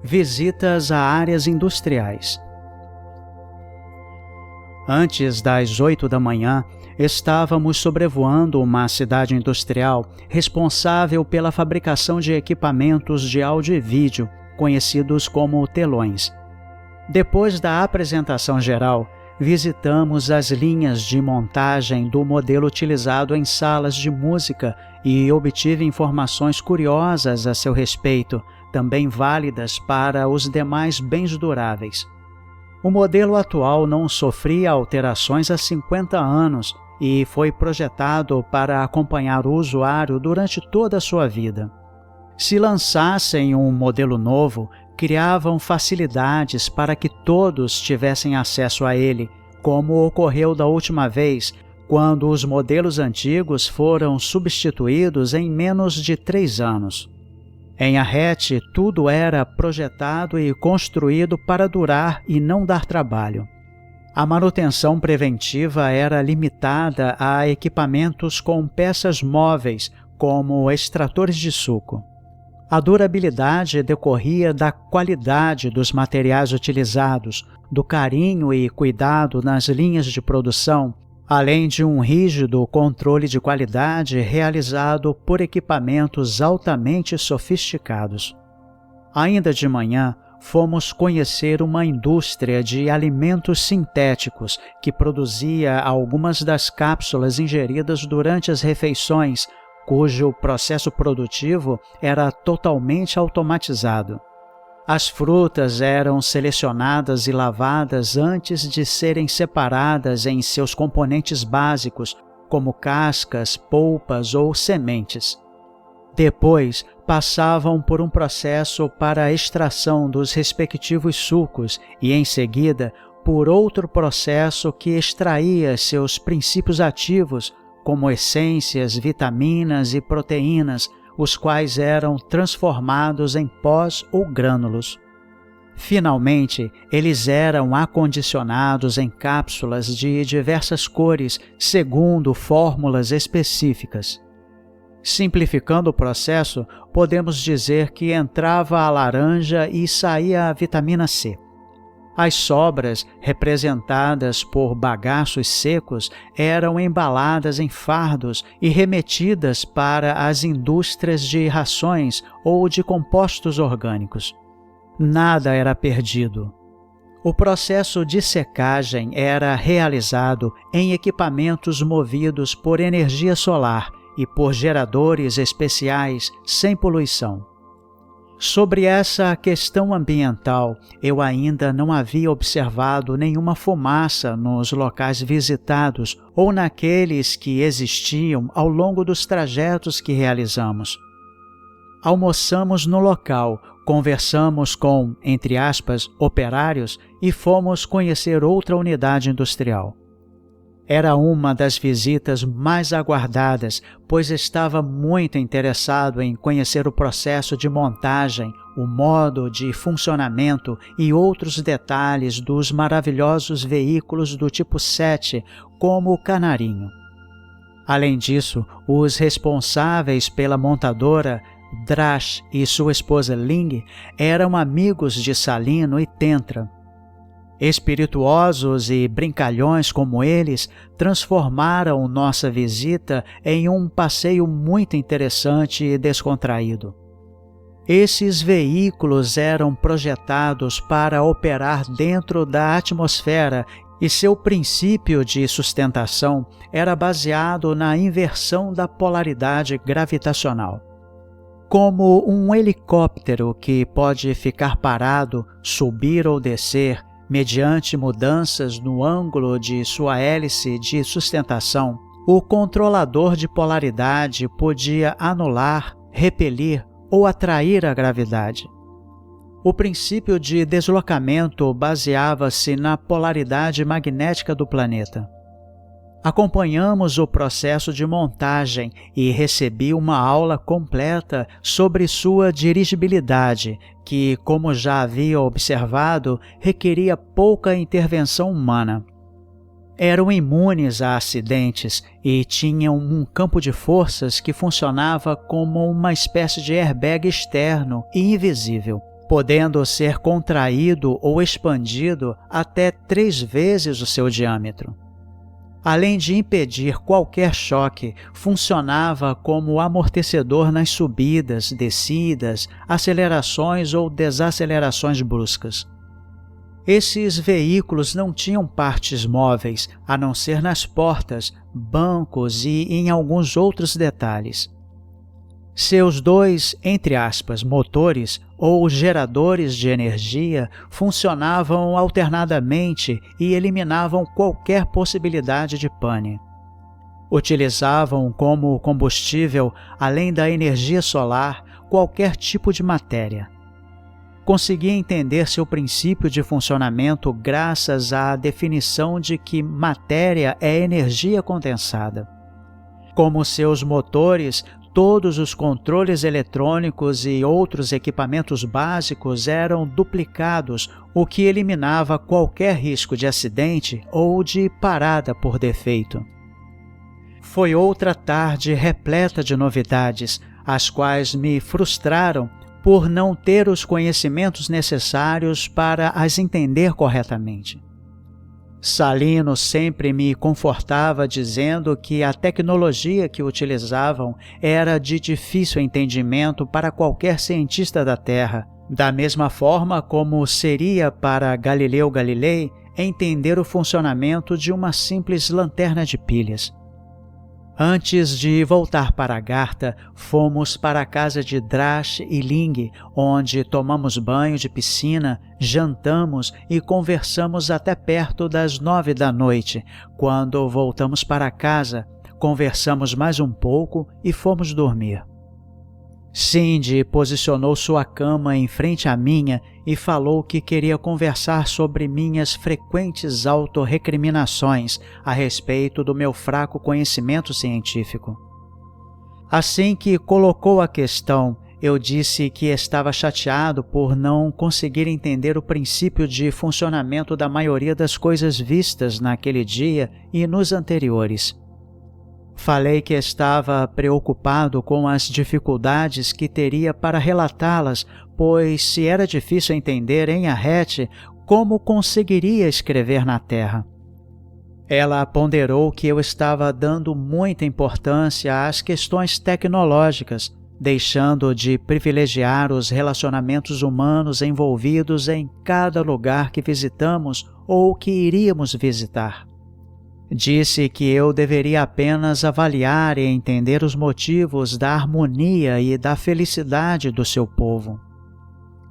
Visitas a áreas industriais. Antes das 8 da manhã, estávamos sobrevoando uma cidade industrial responsável pela fabricação de equipamentos de áudio e vídeo, conhecidos como telões. Depois da apresentação geral, visitamos as linhas de montagem do modelo utilizado em salas de música e obtive informações curiosas a seu respeito, também válidas para os demais bens duráveis. O modelo atual não sofria alterações há 50 anos e foi projetado para acompanhar o usuário durante toda a sua vida. Se lançassem um modelo novo, criavam facilidades para que todos tivessem acesso a ele, como ocorreu da última vez, quando os modelos antigos foram substituídos em menos de 3 anos. Em Arrete, tudo era projetado e construído para durar e não dar trabalho. A manutenção preventiva era limitada a equipamentos com peças móveis, como extratores de suco. A durabilidade decorria da qualidade dos materiais utilizados, do carinho e cuidado nas linhas de produção, além de um rígido controle de qualidade realizado por equipamentos altamente sofisticados. Ainda de manhã, fomos conhecer uma indústria de alimentos sintéticos que produzia algumas das cápsulas ingeridas durante as refeições, cujo processo produtivo era totalmente automatizado. As frutas eram selecionadas e lavadas antes de serem separadas em seus componentes básicos, como cascas, polpas ou sementes. Depois, passavam por um processo para a extração dos respectivos sucos e, em seguida, por outro processo que extraía seus princípios ativos, como essências, vitaminas e proteínas, os quais eram transformados em pós ou grânulos. Finalmente, eles eram acondicionados em cápsulas de diversas cores, segundo fórmulas específicas. Simplificando o processo, podemos dizer que entrava a laranja e saía a vitamina C. As sobras, representadas por bagaços secos, eram embaladas em fardos e remetidas para as indústrias de rações ou de compostos orgânicos. Nada era perdido. O processo de secagem era realizado em equipamentos movidos por energia solar e por geradores especiais sem poluição. Sobre essa questão ambiental, eu ainda não havia observado nenhuma fumaça nos locais visitados ou naqueles que existiam ao longo dos trajetos que realizamos. Almoçamos no local, conversamos com, entre aspas, operários e fomos conhecer outra unidade industrial. Era uma das visitas mais aguardadas, pois estava muito interessado em conhecer o processo de montagem, o modo de funcionamento e outros detalhes dos maravilhosos veículos do tipo 7, como o Canarinho. Além disso, os responsáveis pela montadora, Drash e sua esposa Ling, eram amigos de Salino e Tentra. Espirituosos e brincalhões como eles transformaram nossa visita em um passeio muito interessante e descontraído. Esses veículos eram projetados para operar dentro da atmosfera e seu princípio de sustentação era baseado na inversão da polaridade gravitacional. Como um helicóptero que pode ficar parado, subir ou descer, mediante mudanças no ângulo de sua hélice de sustentação, o controlador de polaridade podia anular, repelir ou atrair a gravidade. O princípio de deslocamento baseava-se na polaridade magnética do planeta. Acompanhamos o processo de montagem e recebi uma aula completa sobre sua dirigibilidade, que, como já havia observado, requeria pouca intervenção humana. Eram imunes a acidentes e tinham um campo de forças que funcionava como uma espécie de airbag externo e invisível. podendo ser contraído ou expandido até 3 vezes o seu diâmetro. Além de impedir qualquer choque, funcionava como amortecedor nas subidas, descidas, acelerações ou desacelerações bruscas. Esses veículos não tinham partes móveis, a não ser nas portas, bancos e em alguns outros detalhes. Seus 2, entre aspas, motores ou geradores de energia funcionavam alternadamente e eliminavam qualquer possibilidade de pane. Utilizavam como combustível, além da energia solar, qualquer tipo de matéria. Consegui entender seu princípio de funcionamento graças à definição de que matéria é energia condensada. Como seus motores, todos os controles eletrônicos e outros equipamentos básicos eram duplicados, o que eliminava qualquer risco de acidente ou de parada por defeito. Foi outra tarde repleta de novidades, as quais me frustraram por não ter os conhecimentos necessários para as entender corretamente. Salino sempre me confortava dizendo que a tecnologia que utilizavam era de difícil entendimento para qualquer cientista da Terra, da mesma forma como seria para Galileu Galilei entender o funcionamento de uma simples lanterna de pilhas. Antes de voltar para Agartha, fomos para a casa de Drash e Ling, onde tomamos banho de piscina, jantamos e conversamos até perto das 9 da noite. Quando voltamos para casa, conversamos mais um pouco e fomos dormir. Cindy posicionou sua cama em frente à minha e falou que queria conversar sobre minhas frequentes autorrecriminações a respeito do meu fraco conhecimento científico. Assim que colocou a questão, eu disse que estava chateado por não conseguir entender o princípio de funcionamento da maioria das coisas vistas naquele dia e nos anteriores. Falei que estava preocupado com as dificuldades que teria para relatá-las, pois se era difícil entender em Arrete, como conseguiria escrever na Terra? Ela ponderou que eu estava dando muita importância às questões tecnológicas, deixando de privilegiar os relacionamentos humanos envolvidos em cada lugar que visitamos ou que iríamos visitar. Disse que eu deveria apenas avaliar e entender os motivos da harmonia e da felicidade do seu povo.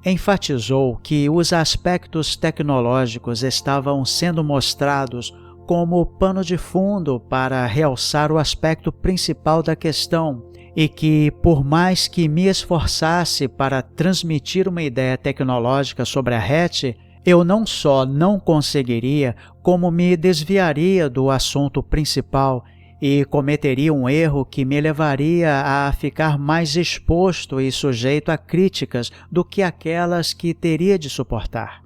Enfatizou que os aspectos tecnológicos estavam sendo mostrados como pano de fundo para realçar o aspecto principal da questão e que, por mais que me esforçasse para transmitir uma ideia tecnológica sobre Arrete, eu não só não conseguiria, como me desviaria do assunto principal e cometeria um erro que me levaria a ficar mais exposto e sujeito a críticas do que aquelas que teria de suportar.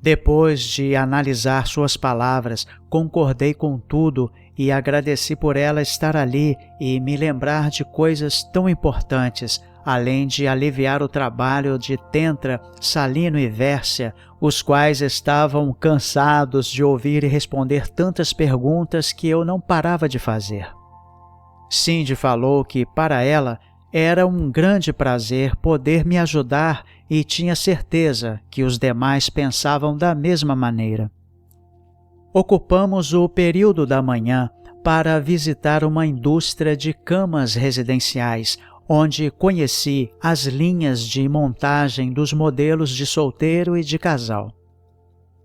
Depois de analisar suas palavras, concordei com tudo e agradeci por ela estar ali e me lembrar de coisas tão importantes, além de aliviar o trabalho de Tentra, Salino e Vércia, os quais estavam cansados de ouvir e responder tantas perguntas que eu não parava de fazer. Cindy falou que, para ela, era um grande prazer poder me ajudar e tinha certeza que os demais pensavam da mesma maneira. Ocupamos o período da manhã para visitar uma indústria de camas residenciais, onde conheci as linhas de montagem dos modelos de solteiro e de casal.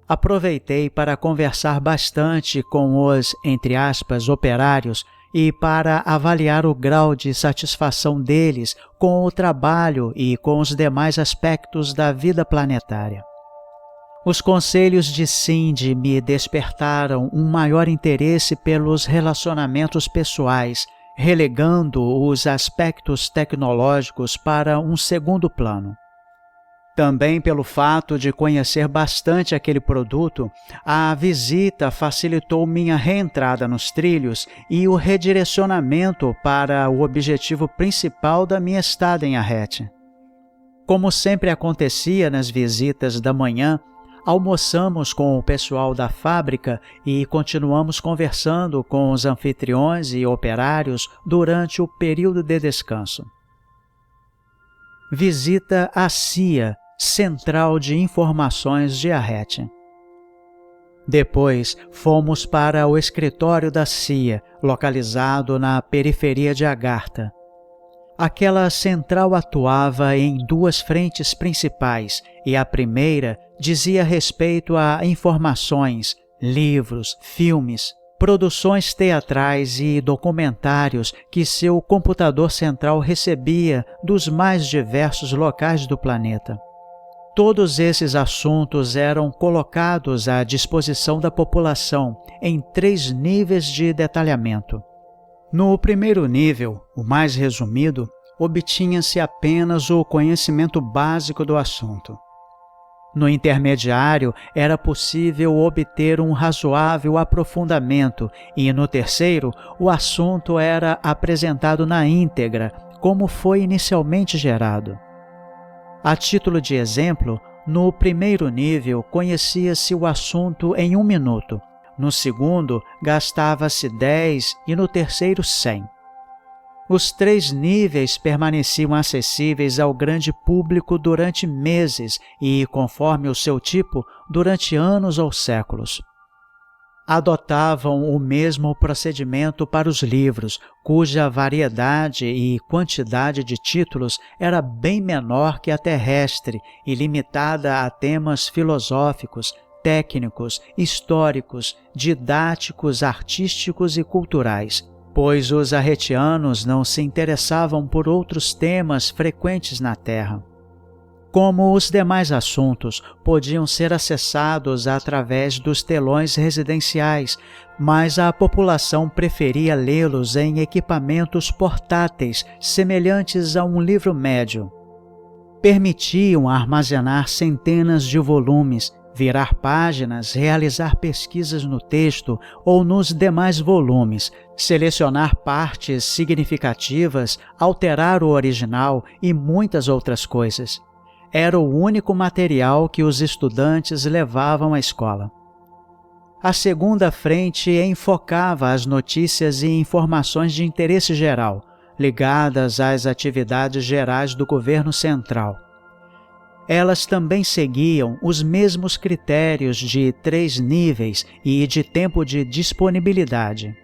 Aproveitei para conversar bastante com os, entre aspas, operários e para avaliar o grau de satisfação deles com o trabalho e com os demais aspectos da vida planetária. Os conselhos de Cindy me despertaram um maior interesse pelos relacionamentos pessoais, relegando os aspectos tecnológicos para um segundo plano. Também pelo fato de conhecer bastante aquele produto, a visita facilitou minha reentrada nos trilhos e o redirecionamento para o objetivo principal da minha estada em Arrete. Como sempre acontecia nas visitas da manhã, almoçamos com o pessoal da fábrica e continuamos conversando com os anfitriões e operários durante o período de descanso. Visita à CIA, Central de Informações de Arrete. Depois, fomos para o escritório da CIA, localizado na periferia de Agartha. Aquela central atuava em duas frentes principais e a primeira dizia respeito a informações, livros, filmes, produções teatrais e documentários que seu computador central recebia dos mais diversos locais do planeta. Todos esses assuntos eram colocados à disposição da população em 3 níveis de detalhamento. No primeiro nível, o mais resumido, obtinha-se apenas o conhecimento básico do assunto. No intermediário, era possível obter um razoável aprofundamento e, no terceiro, o assunto era apresentado na íntegra, como foi inicialmente gerado. A título de exemplo, no primeiro nível conhecia-se o assunto em 1 minuto, no segundo gastava-se 10 e no terceiro 100. Os 3 níveis permaneciam acessíveis ao grande público durante meses e, conforme o seu tipo, durante anos ou séculos. Adotavam o mesmo procedimento para os livros, cuja variedade e quantidade de títulos era bem menor que a terrestre e limitada a temas filosóficos, técnicos, históricos, didáticos, artísticos e culturais, pois os arretianos não se interessavam por outros temas frequentes na Terra. Como os demais assuntos, podiam ser acessados através dos telões residenciais, mas a população preferia lê-los em equipamentos portáteis semelhantes a um livro médio. Permitiam armazenar centenas de volumes, virar páginas, realizar pesquisas no texto ou nos demais volumes, selecionar partes significativas, alterar o original e muitas outras coisas. Era o único material que os estudantes levavam à escola. A segunda frente enfocava as notícias e informações de interesse geral, ligadas às atividades gerais do governo central. Elas também seguiam os mesmos critérios de 3 níveis e de tempo de disponibilidade.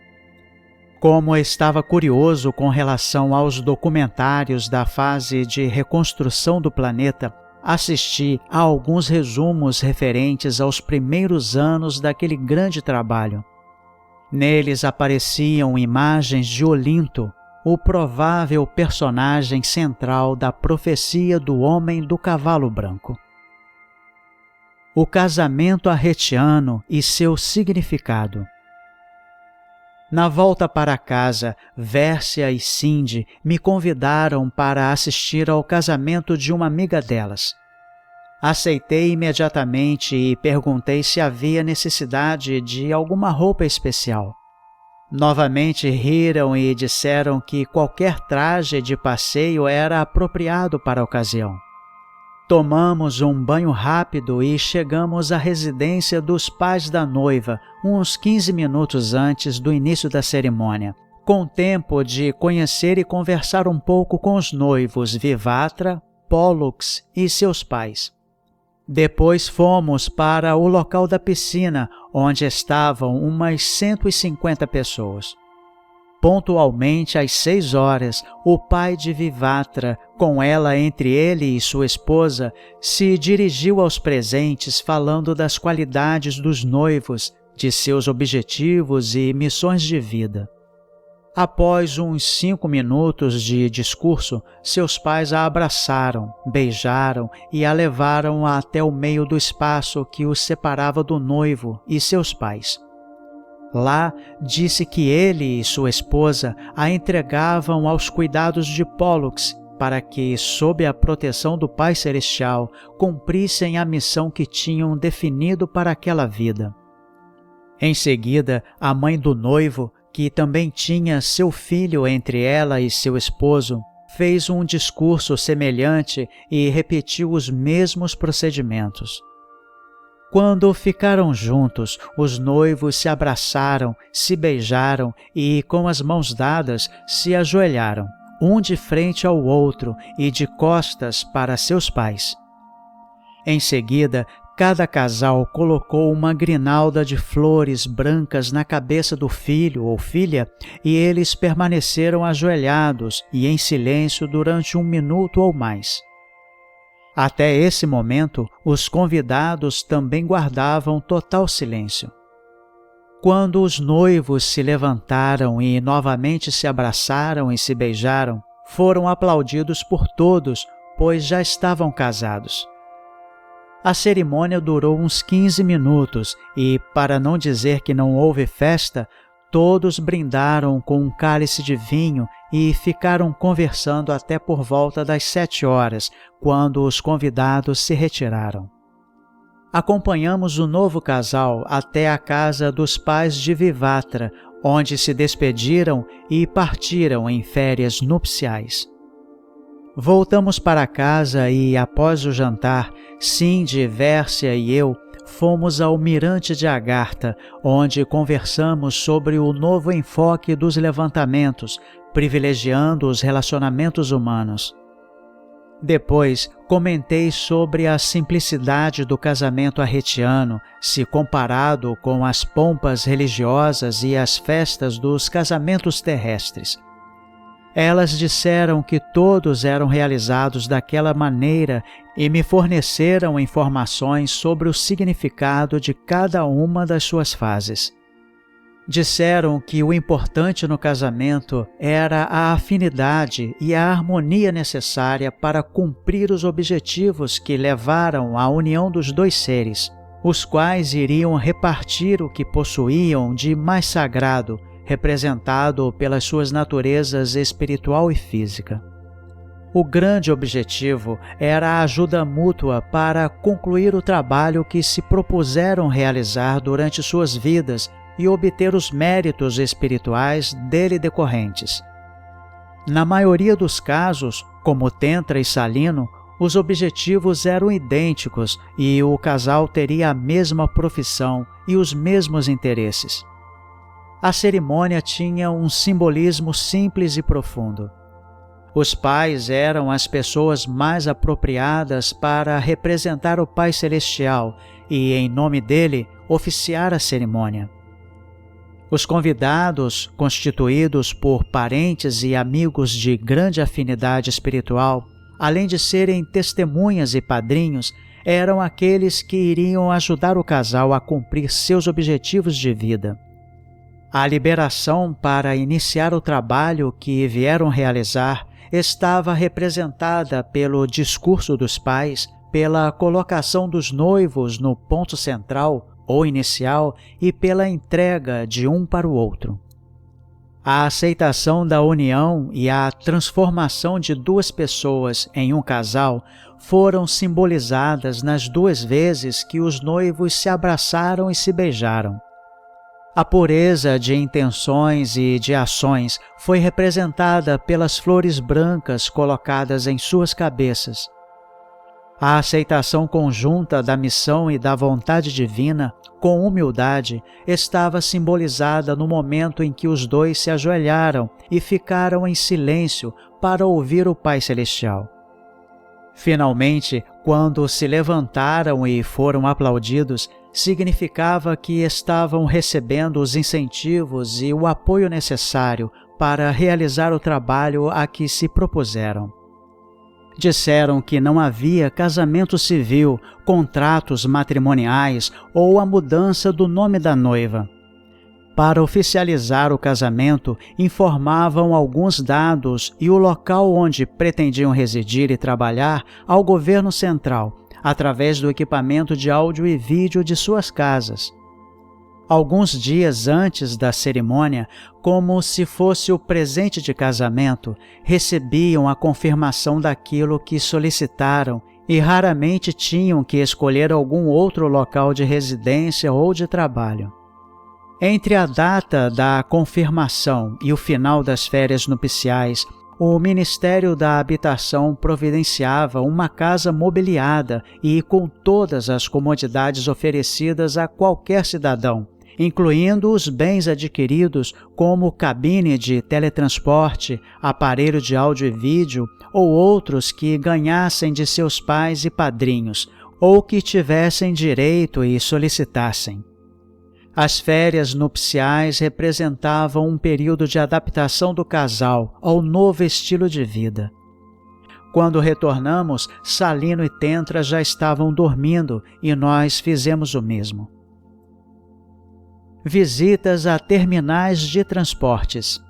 Como estava curioso com relação aos documentários da fase de reconstrução do planeta, assisti a alguns resumos referentes aos primeiros anos daquele grande trabalho. Neles apareciam imagens de Olinto, o provável personagem central da profecia do homem do cavalo branco. O casamento arretiano e seu significado. Na volta para casa, Vércia e Cindy me convidaram para assistir ao casamento de uma amiga delas. Aceitei imediatamente e perguntei se havia necessidade de alguma roupa especial. Novamente riram e disseram que qualquer traje de passeio era apropriado para a ocasião. Tomamos um banho rápido e chegamos à residência dos pais da noiva, uns 15 minutos antes do início da cerimônia, com tempo de conhecer e conversar um pouco com os noivos Vivatra, Pollux e seus pais. Depois fomos para o local da piscina, onde estavam umas 150 pessoas. Pontualmente às 6 horas, o pai de Vivatra, com ela entre ele e sua esposa, se dirigiu aos presentes falando das qualidades dos noivos, de seus objetivos e missões de vida. Após uns 5 minutos de discurso, seus pais a abraçaram, beijaram e a levaram até o meio do espaço que os separava do noivo e seus pais. Lá, disse que ele e sua esposa a entregavam aos cuidados de Pollux para que, sob a proteção do Pai Celestial, cumprissem a missão que tinham definido para aquela vida. Em seguida, a mãe do noivo, que também tinha seu filho entre ela e seu esposo, fez um discurso semelhante e repetiu os mesmos procedimentos. Quando ficaram juntos, os noivos se abraçaram, se beijaram e, com as mãos dadas, se ajoelharam, um de frente ao outro e de costas para seus pais. Em seguida, cada casal colocou uma grinalda de flores brancas na cabeça do filho ou filha e eles permaneceram ajoelhados e em silêncio durante 1 minuto ou mais. Até esse momento, os convidados também guardavam total silêncio. Quando os noivos se levantaram e novamente se abraçaram e se beijaram, foram aplaudidos por todos, pois já estavam casados. A cerimônia durou uns 15 minutos e, para não dizer que não houve festa, todos brindaram com um cálice de vinho e ficaram conversando até por volta das 7 horas, quando os convidados se retiraram. Acompanhamos o novo casal até a casa dos pais de Vivatra, onde se despediram e partiram em férias nupciais. Voltamos para casa e, após o jantar, Cindy, Vércia e eu fomos ao Mirante de Agartha, onde conversamos sobre o novo enfoque dos levantamentos, privilegiando os relacionamentos humanos. Depois, comentei sobre a simplicidade do casamento arretiano, se comparado com as pompas religiosas e as festas dos casamentos terrestres. Elas disseram que todos eram realizados daquela maneira e me forneceram informações sobre o significado de cada uma das suas fases. Disseram que o importante no casamento era a afinidade e a harmonia necessária para cumprir os objetivos que levaram à união dos dois seres, os quais iriam repartir o que possuíam de mais sagrado, representado pelas suas naturezas espiritual e física. O grande objetivo era a ajuda mútua para concluir o trabalho que se propuseram realizar durante suas vidas e obter os méritos espirituais dele decorrentes. Na maioria dos casos, como Tentra e Salino, os objetivos eram idênticos e o casal teria a mesma profissão e os mesmos interesses. A cerimônia tinha um simbolismo simples e profundo. Os pais eram as pessoas mais apropriadas para representar o Pai Celestial e, em nome dele, oficiar a cerimônia. Os convidados, constituídos por parentes e amigos de grande afinidade espiritual, além de serem testemunhas e padrinhos, eram aqueles que iriam ajudar o casal a cumprir seus objetivos de vida. A liberação para iniciar o trabalho que vieram realizar estava representada pelo discurso dos pais, pela colocação dos noivos no ponto central ou inicial e pela entrega de um para o outro. A aceitação da união e a transformação de duas pessoas em um casal foram simbolizadas nas 2 vezes que os noivos se abraçaram e se beijaram. A pureza de intenções e de ações foi representada pelas flores brancas colocadas em suas cabeças. A aceitação conjunta da missão e da vontade divina, com humildade, estava simbolizada no momento em que os dois se ajoelharam e ficaram em silêncio para ouvir o Pai Celestial. Finalmente, quando se levantaram e foram aplaudidos, significava que estavam recebendo os incentivos e o apoio necessário para realizar o trabalho a que se propuseram. Disseram que não havia casamento civil, contratos matrimoniais ou a mudança do nome da noiva. Para oficializar o casamento, informavam alguns dados e o local onde pretendiam residir e trabalhar ao governo central, através do equipamento de áudio e vídeo de suas casas. Alguns dias antes da cerimônia, como se fosse o presente de casamento, recebiam a confirmação daquilo que solicitaram e raramente tinham que escolher algum outro local de residência ou de trabalho. Entre a data da confirmação e o final das férias nupciais, O Ministério da Habitação providenciava uma casa mobiliada e com todas as comodidades oferecidas a qualquer cidadão, incluindo os bens adquiridos como cabine de teletransporte, aparelho de áudio e vídeo ou outros que ganhassem de seus pais e padrinhos, ou que tivessem direito e solicitassem. As férias nupciais representavam um período de adaptação do casal ao novo estilo de vida. Quando retornamos, Salino e Tentra já estavam dormindo e nós fizemos o mesmo. Visitas a terminais de transportes.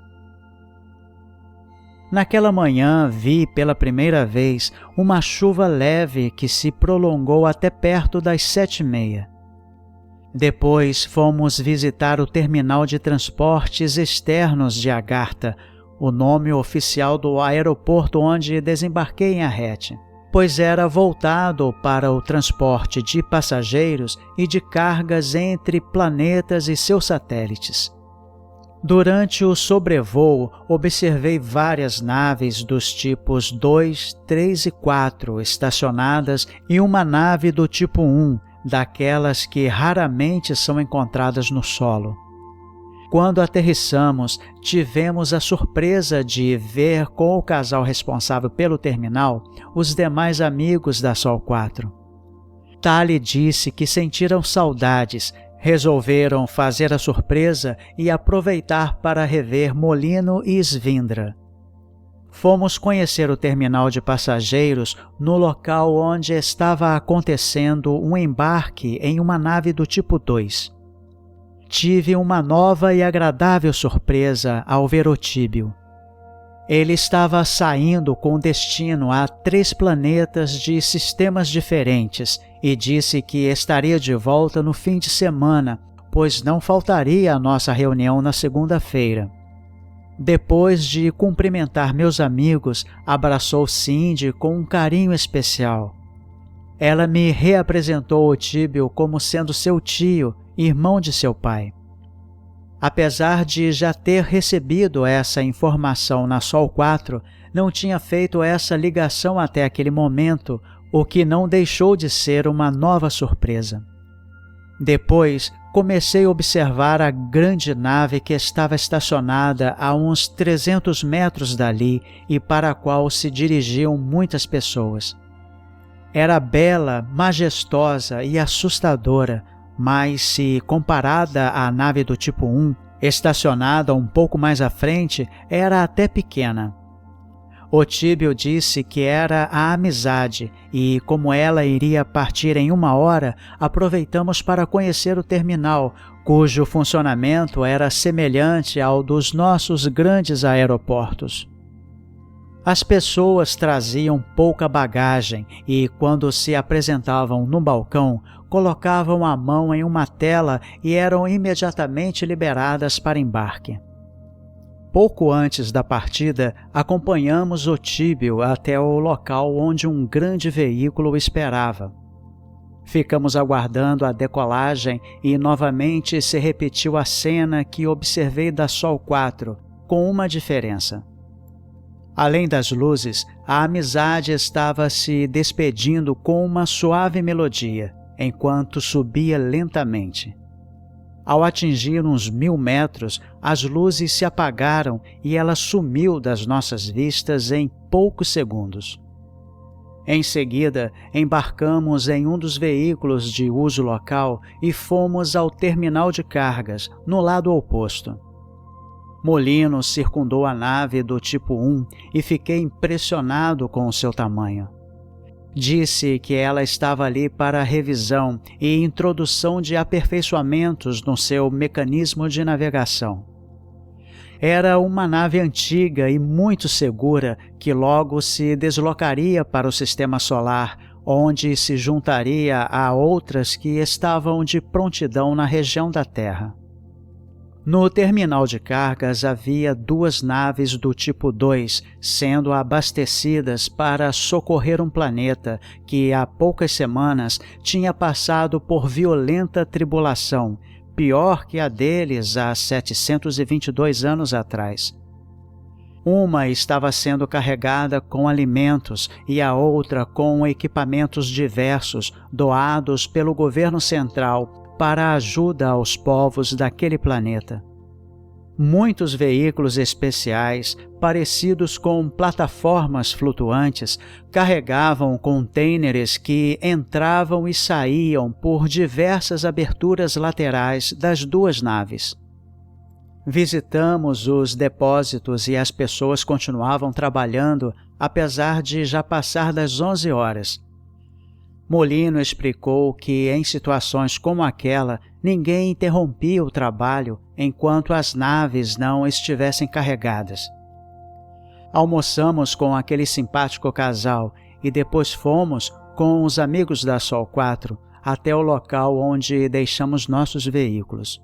Naquela manhã vi pela primeira vez uma chuva leve que se prolongou até perto das 7h30. Depois fomos visitar o terminal de transportes externos de Agartha, o nome oficial do aeroporto onde desembarquei em Arrete, pois era voltado para o transporte de passageiros e de cargas entre planetas e seus satélites. Durante o sobrevoo, observei várias naves dos tipos 2, 3 e 4 estacionadas e uma nave do tipo 1, daquelas que raramente são encontradas no solo. Quando aterrissamos, tivemos a surpresa de ver com o casal responsável pelo terminal os demais amigos da Sol 4. Tali disse que sentiram saudades, resolveram fazer a surpresa e aproveitar para rever Molino e Svindra. Fomos conhecer o terminal de passageiros no local onde estava acontecendo um embarque em uma nave do tipo 2. Tive uma nova e agradável surpresa ao ver Otíbio. Ele estava saindo com destino a 3 planetas de sistemas diferentes e disse que estaria de volta no fim de semana, pois não faltaria a nossa reunião na segunda-feira. Depois de cumprimentar meus amigos, abraçou Cindy com um carinho especial. Ela me reapresentou Otíbio como sendo seu tio, irmão de seu pai. Apesar de já ter recebido essa informação na Sol 4, não tinha feito essa ligação até aquele momento, o que não deixou de ser uma nova surpresa. Depois, comecei a observar a grande nave que estava estacionada a uns 300 metros dali e para a qual se dirigiam muitas pessoas. Era bela, majestosa e assustadora, mas se comparada à nave do tipo 1, estacionada um pouco mais à frente, era até pequena. Otíbio disse que era a Amizade e, como ela iria partir em 1 hora, aproveitamos para conhecer o terminal, cujo funcionamento era semelhante ao dos nossos grandes aeroportos. As pessoas traziam pouca bagagem e, quando se apresentavam no balcão, colocavam a mão em uma tela e eram imediatamente liberadas para embarque. Pouco antes da partida, acompanhamos Otíbio até o local onde um grande veículo o esperava. Ficamos aguardando a decolagem e novamente se repetiu a cena que observei da Sol 4, com uma diferença. Além das luzes, a Amizade estava se despedindo com uma suave melodia, enquanto subia lentamente. Ao atingir uns 1000 metros, as luzes se apagaram e ela sumiu das nossas vistas em poucos segundos. Em seguida, embarcamos em um dos veículos de uso local e fomos ao terminal de cargas, no lado oposto. Molino circundou a nave do tipo 1 e fiquei impressionado com o seu tamanho. Disse que ela estava ali para revisão e introdução de aperfeiçoamentos no seu mecanismo de navegação. Era uma nave antiga e muito segura que logo se deslocaria para o sistema solar, onde se juntaria a outras que estavam de prontidão na região da Terra. No terminal de cargas havia 2 naves do tipo 2 sendo abastecidas para socorrer um planeta que há poucas semanas tinha passado por violenta tribulação, pior que a deles há 722 anos atrás. Uma estava sendo carregada com alimentos e a outra com equipamentos diversos doados pelo governo central para ajuda aos povos daquele planeta. Muitos veículos especiais, parecidos com plataformas flutuantes, carregavam contêineres que entravam e saíam por diversas aberturas laterais das duas naves. Visitamos os depósitos e as pessoas continuavam trabalhando, apesar de já passar das 11 horas. Molino explicou que, em situações como aquela, ninguém interrompia o trabalho enquanto as naves não estivessem carregadas. Almoçamos com aquele simpático casal e depois fomos, com os amigos da Sol 4, até o local onde deixamos nossos veículos.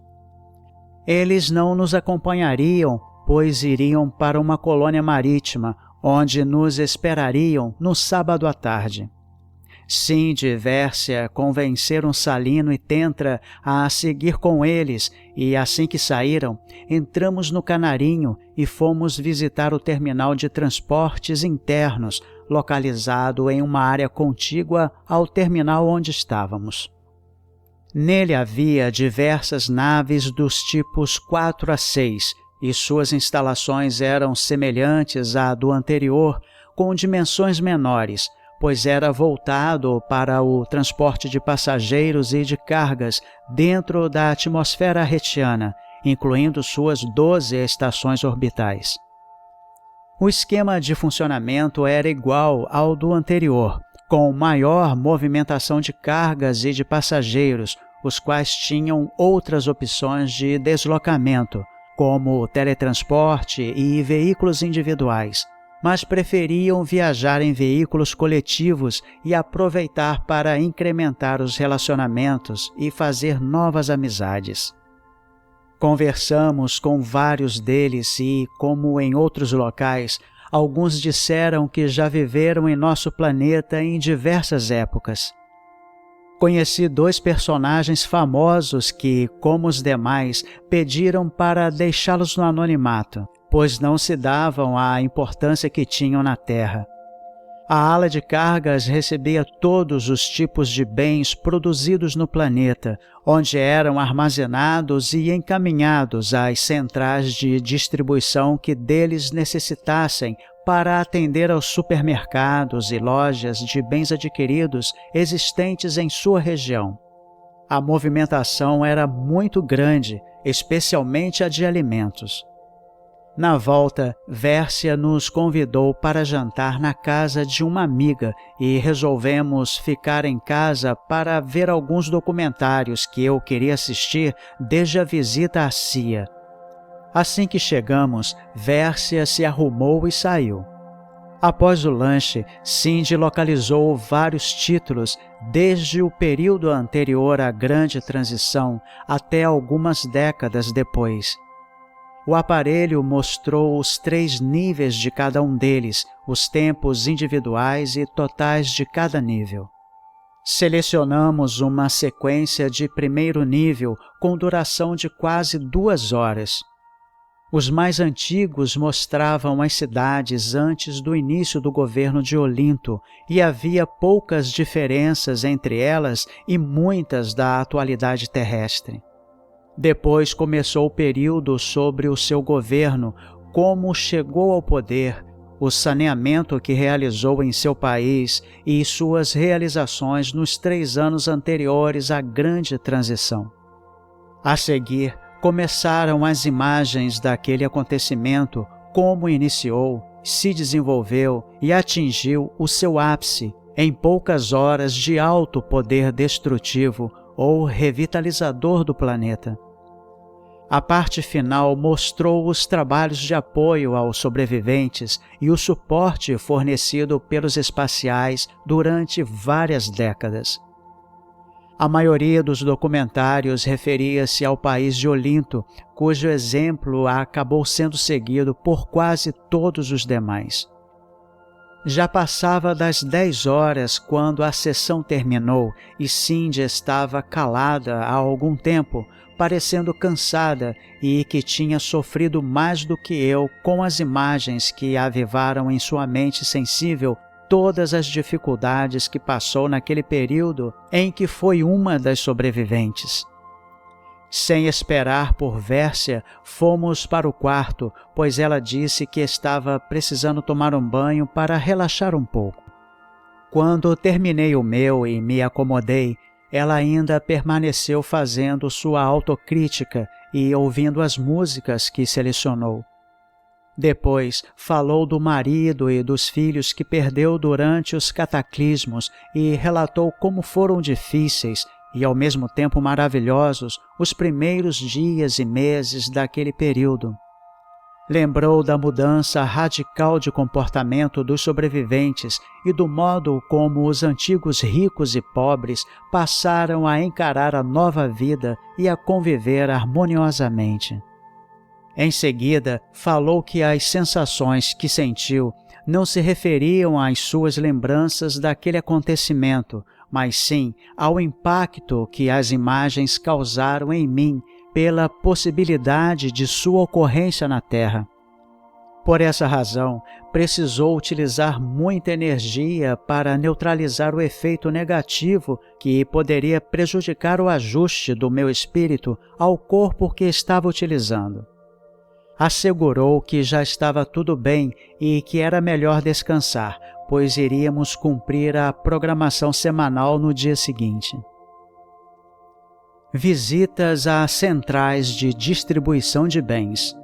Eles não nos acompanhariam, pois iriam para uma colônia marítima, onde nos esperariam no sábado à tarde. Cindy e Vércia convenceram Salino e Tentra a seguir com eles e, assim que saíram, entramos no Canarinho e fomos visitar o terminal de transportes internos, localizado em uma área contígua ao terminal onde estávamos. Nele havia diversas naves dos tipos 4 a 6 e suas instalações eram semelhantes à do anterior, com dimensões menores, pois era voltado para o transporte de passageiros e de cargas dentro da atmosfera retiana, incluindo suas 12 estações orbitais. O esquema de funcionamento era igual ao do anterior, com maior movimentação de cargas e de passageiros, os quais tinham outras opções de deslocamento, como teletransporte e veículos individuais, mas preferiam viajar em veículos coletivos e aproveitar para incrementar os relacionamentos e fazer novas amizades. Conversamos com vários deles e, como em outros locais, alguns disseram que já viveram em nosso planeta em diversas épocas. Conheci 2 personagens famosos que, como os demais, pediram para deixá-los no anonimato, pois não se davam à importância que tinham na Terra. A ala de cargas recebia todos os tipos de bens produzidos no planeta, onde eram armazenados e encaminhados às centrais de distribuição que deles necessitassem para atender aos supermercados e lojas de bens adquiridos existentes em sua região. A movimentação era muito grande, especialmente a de alimentos. Na volta, Vércia nos convidou para jantar na casa de uma amiga e resolvemos ficar em casa para ver alguns documentários que eu queria assistir desde a visita à CIA. Assim que chegamos, Vércia se arrumou e saiu. Após o lanche, Cindy localizou vários títulos desde o período anterior à Grande Transição até algumas décadas depois. O aparelho mostrou os 3 níveis de cada um deles, os tempos individuais e totais de cada nível. Selecionamos uma sequência de primeiro nível com duração de quase 2 horas. Os mais antigos mostravam as cidades antes do início do governo de Olinto e havia poucas diferenças entre elas e muitas da atualidade terrestre. Depois começou o período sobre o seu governo, como chegou ao poder, o saneamento que realizou em seu país e suas realizações nos 3 anos anteriores à Grande Transição. A seguir, começaram as imagens daquele acontecimento, como iniciou, se desenvolveu e atingiu o seu ápice em poucas horas de alto poder destrutivo ou revitalizador do planeta. A parte final mostrou os trabalhos de apoio aos sobreviventes e o suporte fornecido pelos espaciais durante várias décadas. A maioria dos documentários referia-se ao país de Olinto, cujo exemplo acabou sendo seguido por quase todos os demais. Já passava das 10 horas quando a sessão terminou e Cindy estava calada há algum tempo, parecendo cansada e que tinha sofrido mais do que eu com as imagens que avivaram em sua mente sensível todas as dificuldades que passou naquele período em que foi uma das sobreviventes. Sem esperar por Vércia, fomos para o quarto, pois ela disse que estava precisando tomar um banho para relaxar um pouco. Quando terminei o meu e me acomodei, ela ainda permaneceu fazendo sua autocrítica e ouvindo as músicas que selecionou. Depois, falou do marido e dos filhos que perdeu durante os cataclismos e relatou como foram difíceis e ao mesmo tempo maravilhosos os primeiros dias e meses daquele período. Lembrou da mudança radical de comportamento dos sobreviventes e do modo como os antigos ricos e pobres passaram a encarar a nova vida e a conviver harmoniosamente. Em seguida, falou que as sensações que sentiu não se referiam às suas lembranças daquele acontecimento, mas sim ao impacto que as imagens causaram em mim pela possibilidade de sua ocorrência na Terra. Por essa razão, precisou utilizar muita energia para neutralizar o efeito negativo que poderia prejudicar o ajuste do meu espírito ao corpo que estava utilizando. Assegurou que já estava tudo bem e que era melhor descansar, pois iríamos cumprir a programação semanal no dia seguinte. Visitas a centrais de distribuição de bens.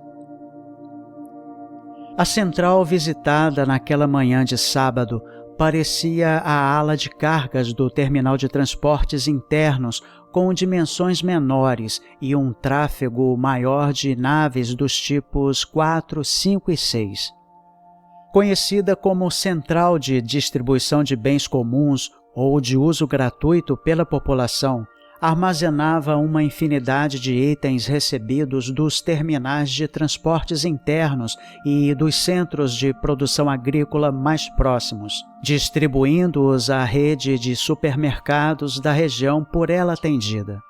A central visitada naquela manhã de sábado parecia a ala de cargas do terminal de transportes internos com dimensões menores e um tráfego maior de naves dos tipos 4, 5 e 6. Conhecida como Central de Distribuição de Bens Comuns ou de uso gratuito pela população, armazenava uma infinidade de itens recebidos dos terminais de transportes internos e dos centros de produção agrícola mais próximos, distribuindo-os à rede de supermercados da região por ela atendida.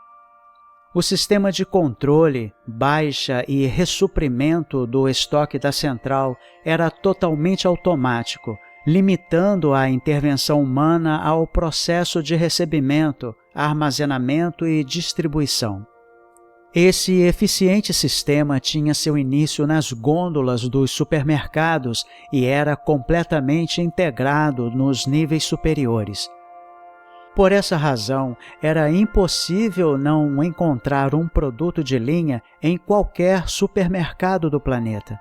O sistema de controle, baixa e ressuprimento do estoque da central era totalmente automático, limitando a intervenção humana ao processo de recebimento, armazenamento e distribuição. Esse eficiente sistema tinha seu início nas gôndolas dos supermercados e era completamente integrado nos níveis superiores. Por essa razão, era impossível não encontrar um produto de linha em qualquer supermercado do planeta.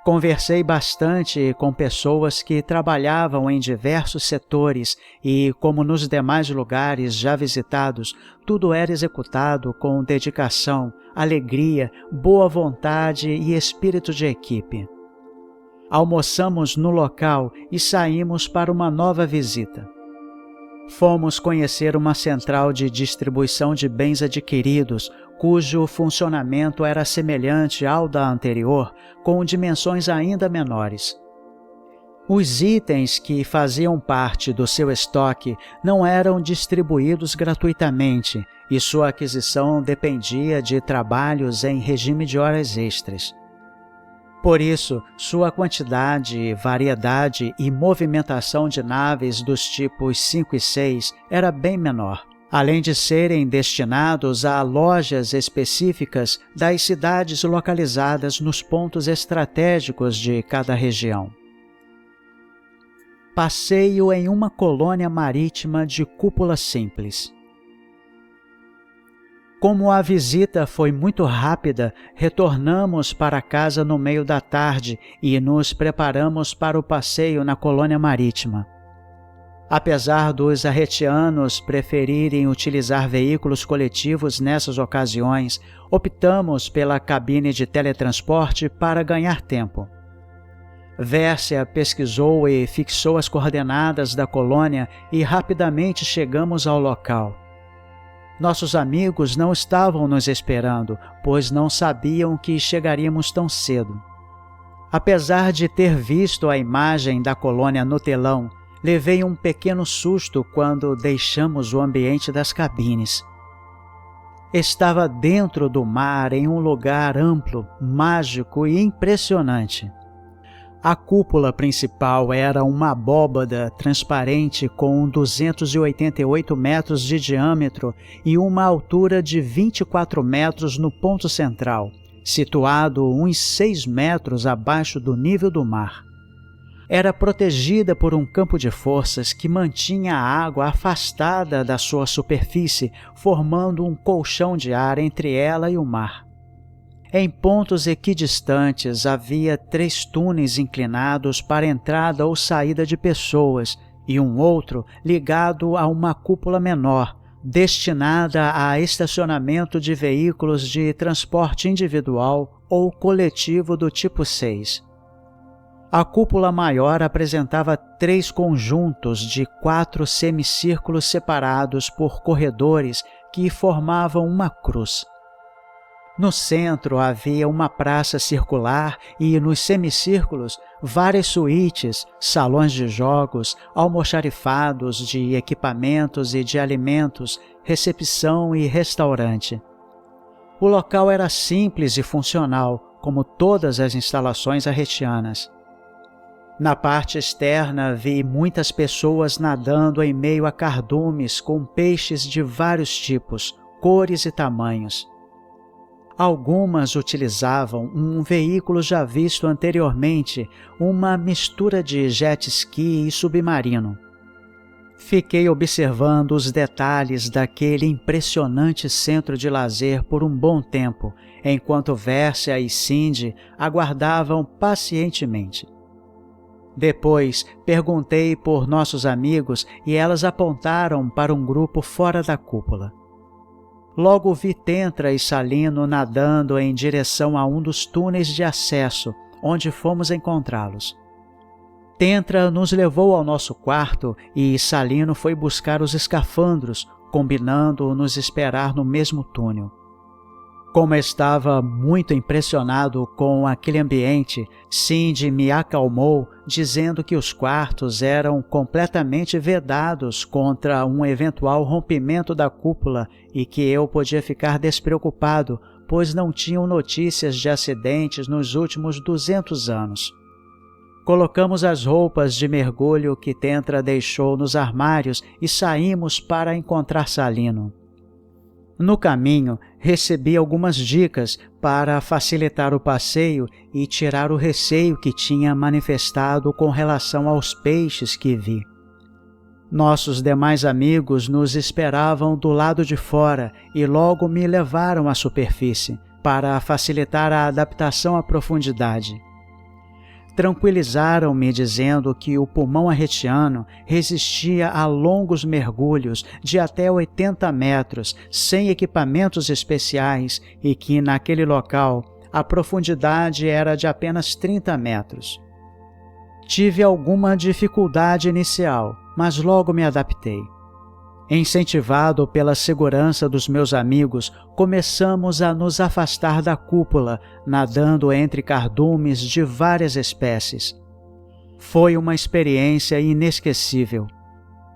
Conversei bastante com pessoas que trabalhavam em diversos setores e, como nos demais lugares já visitados, tudo era executado com dedicação, alegria, boa vontade e espírito de equipe. Almoçamos no local e saímos para uma nova visita. Fomos conhecer uma central de distribuição de bens adquiridos, cujo funcionamento era semelhante ao da anterior, com dimensões ainda menores. Os itens que faziam parte do seu estoque não eram distribuídos gratuitamente e sua aquisição dependia de trabalhos em regime de horas extras. Por isso, sua quantidade, variedade e movimentação de naves dos tipos 5 e 6 era bem menor, além de serem destinados a lojas específicas das cidades localizadas nos pontos estratégicos de cada região. Passeio em uma colônia marítima de cúpula simples. Como a visita foi muito rápida, retornamos para casa no meio da tarde e nos preparamos para o passeio na colônia marítima. Apesar dos arretianos preferirem utilizar veículos coletivos nessas ocasiões, optamos pela cabine de teletransporte para ganhar tempo. Vércia pesquisou e fixou as coordenadas da colônia e rapidamente chegamos ao local. Nossos amigos não estavam nos esperando, pois não sabiam que chegaríamos tão cedo. Apesar de ter visto a imagem da colônia no telão, levei um pequeno susto quando deixamos o ambiente das cabines. Estava dentro do mar em um lugar amplo, mágico e impressionante. A cúpula principal era uma abóbada transparente com 288 metros de diâmetro e uma altura de 24 metros no ponto central, situado uns 6 metros abaixo do nível do mar. Era protegida por um campo de forças que mantinha a água afastada da sua superfície, formando um colchão de ar entre ela e o mar. Em pontos equidistantes havia 3 túneis inclinados para entrada ou saída de pessoas e um outro ligado a uma cúpula menor, destinada a estacionamento de veículos de transporte individual ou coletivo do tipo 6. A cúpula maior apresentava 3 conjuntos de 4 semicírculos separados por corredores que formavam uma cruz. No centro havia uma praça circular e, nos semicírculos, várias suítes, salões de jogos, almoxarifados de equipamentos e de alimentos, recepção e restaurante. O local era simples e funcional, como todas as instalações arretianas. Na parte externa vi muitas pessoas nadando em meio a cardumes com peixes de vários tipos, cores e tamanhos. Algumas utilizavam um veículo já visto anteriormente, uma mistura de jet ski e submarino. Fiquei observando os detalhes daquele impressionante centro de lazer por um bom tempo, enquanto Vércia e Cindy aguardavam pacientemente. Depois, perguntei por nossos amigos e elas apontaram para um grupo fora da cúpula. Logo vi Tentra e Salino nadando em direção a um dos túneis de acesso, onde fomos encontrá-los. Tentra nos levou ao nosso quarto e Salino foi buscar os escafandros, combinando nos esperar no mesmo túnel. Como estava muito impressionado com aquele ambiente, Cindy me acalmou, dizendo que os quartos eram completamente vedados contra um eventual rompimento da cúpula e que eu podia ficar despreocupado, pois não tinham notícias de acidentes nos últimos 200 anos. Colocamos as roupas de mergulho que Tentra deixou nos armários e saímos para encontrar Salino. No caminho, recebi algumas dicas para facilitar o passeio e tirar o receio que tinha manifestado com relação aos peixes que vi. Nossos demais amigos nos esperavam do lado de fora e logo me levaram à superfície, para facilitar a adaptação à profundidade. Tranquilizaram-me dizendo que o pulmão arretiano resistia a longos mergulhos de até 80 metros, sem equipamentos especiais, e que naquele local a profundidade era de apenas 30 metros. Tive alguma dificuldade inicial, mas logo me adaptei. Incentivado pela segurança dos meus amigos, começamos a nos afastar da cúpula, nadando entre cardumes de várias espécies. Foi uma experiência inesquecível.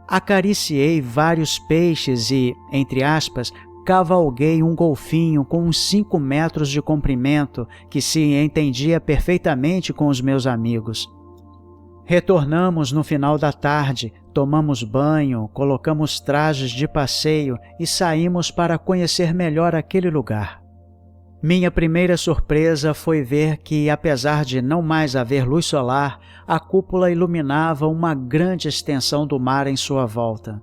Acariciei vários peixes e, entre aspas, cavalguei um golfinho com uns 5 metros de comprimento que se entendia perfeitamente com os meus amigos. Retornamos no final da tarde, tomamos banho, colocamos trajes de passeio e saímos para conhecer melhor aquele lugar. Minha primeira surpresa foi ver que, apesar de não mais haver luz solar, a cúpula iluminava uma grande extensão do mar em sua volta.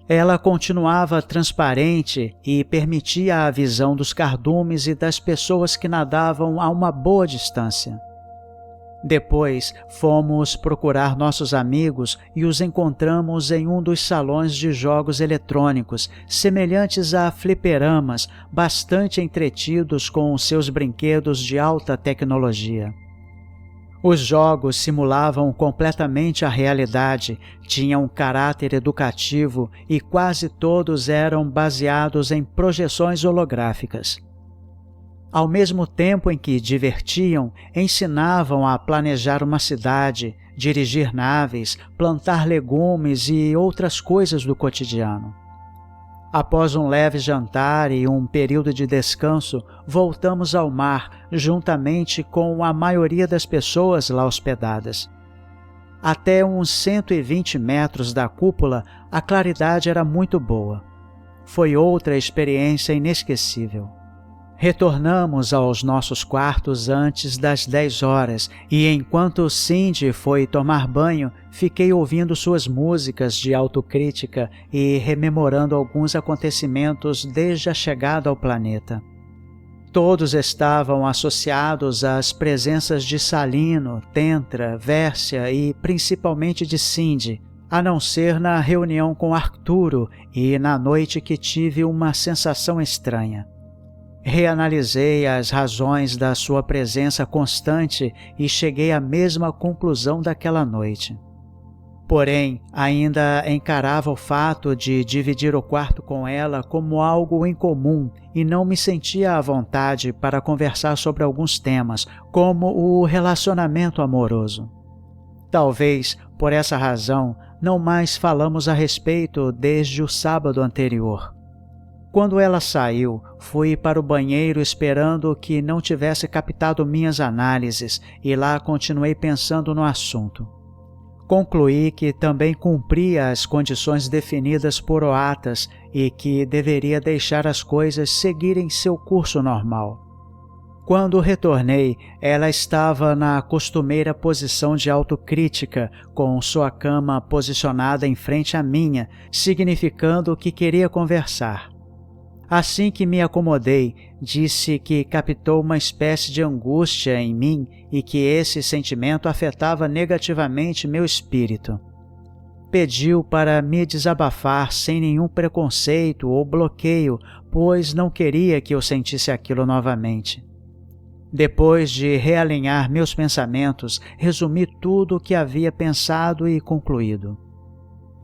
Ela continuava transparente e permitia a visão dos cardumes e das pessoas que nadavam a uma boa distância. Depois, fomos procurar nossos amigos e os encontramos em um dos salões de jogos eletrônicos, semelhantes a fliperamas, bastante entretidos com seus brinquedos de alta tecnologia. Os jogos simulavam completamente a realidade, tinham caráter educativo e quase todos eram baseados em projeções holográficas. Ao mesmo tempo em que divertiam, ensinavam a planejar uma cidade, dirigir naves, plantar legumes e outras coisas do cotidiano. Após um leve jantar e um período de descanso, voltamos ao mar juntamente com a maioria das pessoas lá hospedadas. Até uns 120 metros da cúpula, a claridade era muito boa. Foi outra experiência inesquecível. Retornamos aos nossos quartos antes das 10 horas e enquanto Cindy foi tomar banho, fiquei ouvindo suas músicas de autocrítica e rememorando alguns acontecimentos desde a chegada ao planeta. Todos estavam associados às presenças de Salino, Tentra, Vércia e principalmente de Cindy, a não ser na reunião com Arcturo e na noite que tive uma sensação estranha. Reanalisei as razões da sua presença constante e cheguei à mesma conclusão daquela noite. Porém, ainda encarava o fato de dividir o quarto com ela como algo incomum e não me sentia à vontade para conversar sobre alguns temas, como o relacionamento amoroso. Talvez, por essa razão, não mais falamos a respeito desde o sábado anterior. Quando ela saiu, fui para o banheiro esperando que não tivesse captado minhas análises e lá continuei pensando no assunto. Concluí que também cumpria as condições definidas por Oatas e que deveria deixar as coisas seguirem seu curso normal. Quando retornei, ela estava na costumeira posição de autocrítica, com sua cama posicionada em frente à minha, significando que queria conversar. Assim que me acomodei, disse que captou uma espécie de angústia em mim e que esse sentimento afetava negativamente meu espírito. Pediu para me desabafar sem nenhum preconceito ou bloqueio, pois não queria que eu sentisse aquilo novamente. Depois de realinhar meus pensamentos, resumi tudo o que havia pensado e concluído.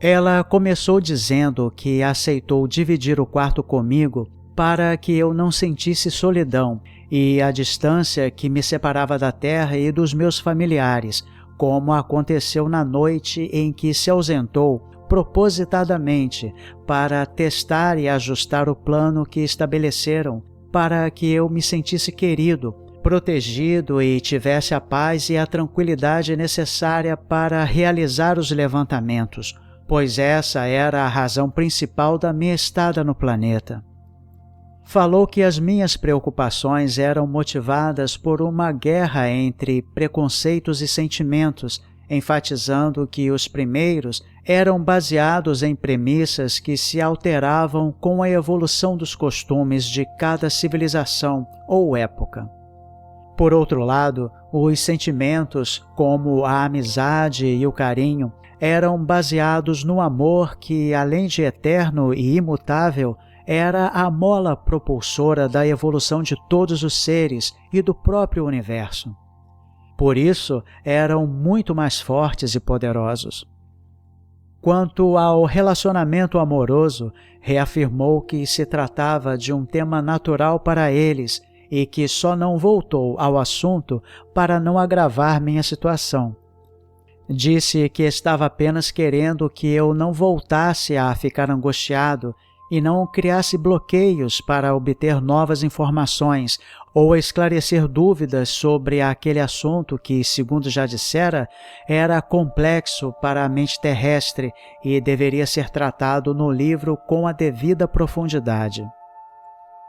Ela começou dizendo que aceitou dividir o quarto comigo para que eu não sentisse solidão e a distância que me separava da terra e dos meus familiares, como aconteceu na noite em que se ausentou propositadamente para testar e ajustar o plano que estabeleceram para que eu me sentisse querido, protegido e tivesse a paz e a tranquilidade necessária para realizar os levantamentos, pois essa era a razão principal da minha estada no planeta. Falou que as minhas preocupações eram motivadas por uma guerra entre preconceitos e sentimentos, enfatizando que os primeiros eram baseados em premissas que se alteravam com a evolução dos costumes de cada civilização ou época. Por outro lado, os sentimentos, como a amizade e o carinho, eram baseados no amor que, além de eterno e imutável, era a mola propulsora da evolução de todos os seres e do próprio universo. Por isso, eram muito mais fortes e poderosos. Quanto ao relacionamento amoroso, reafirmou que se tratava de um tema natural para eles e que só não voltou ao assunto para não agravar minha situação. Disse que estava apenas querendo que eu não voltasse a ficar angustiado e não criasse bloqueios para obter novas informações ou esclarecer dúvidas sobre aquele assunto que, segundo já dissera, era complexo para a mente terrestre e deveria ser tratado no livro com a devida profundidade.